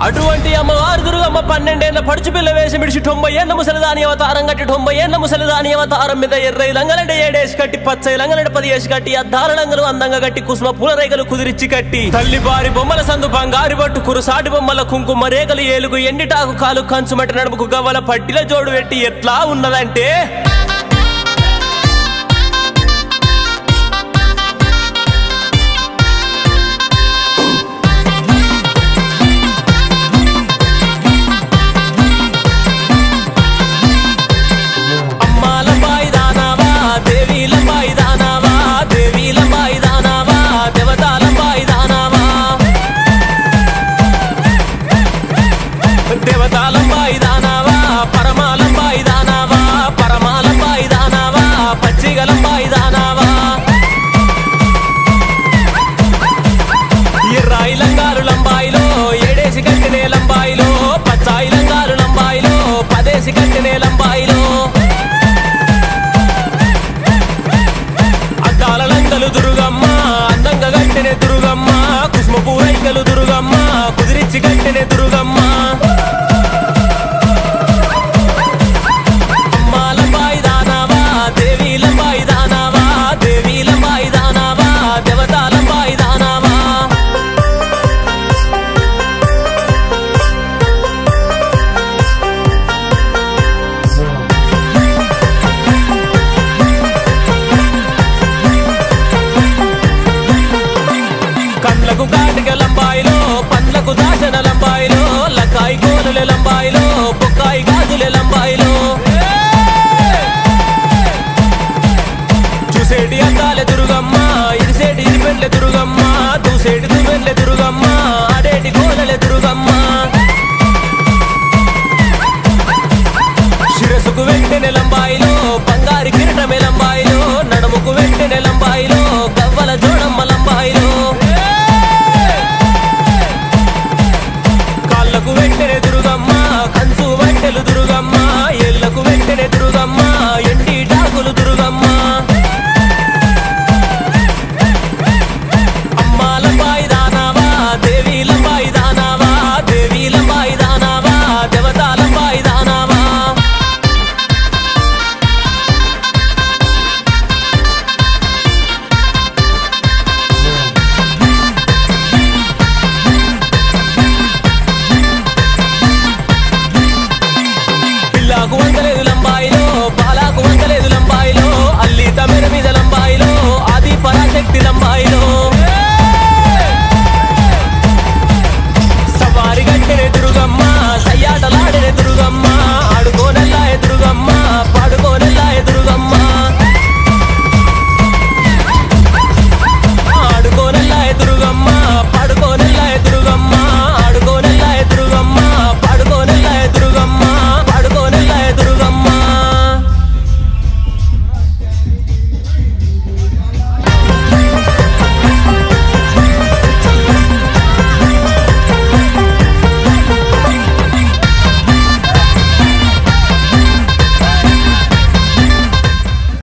అటువంటి అమ్మవారు దుర్గమ్మ 12 ఏళ్ల పడుచు పిల్ల వేసి మిడిచి 90 ఏళ్ల ముసలిదాని అవతారం కట్టి 90 ఏళ్ల ముసలిదాని అవతారం మీద ఎర్రై లంగలంటే 7 ఏసి కట్టి పచ్చై లంగలంటే 10 ఏసి కట్టి అద్దాల లంగలు అందంగా కట్టి కుసుమ పూల రేగలు కుదిరిచ్చి కట్టి తల్లి బారి బొమ్మల సందు బంగారు బట్టు కురుసాటి బొమ్మల కుంకుమ రేగలు ఏలుగు ఎండిటాకు కాలు కంచుమట్టి నడుముకు గవ్వల పట్టిల జోడు పెట్టి ఎట్లా ఉన్నదంటే దుర్గమ్మ కుసుమ పూరైకలు దుర్గమ్మ కుదిరిచ్చి కట్టెనే దుర్గమ్మ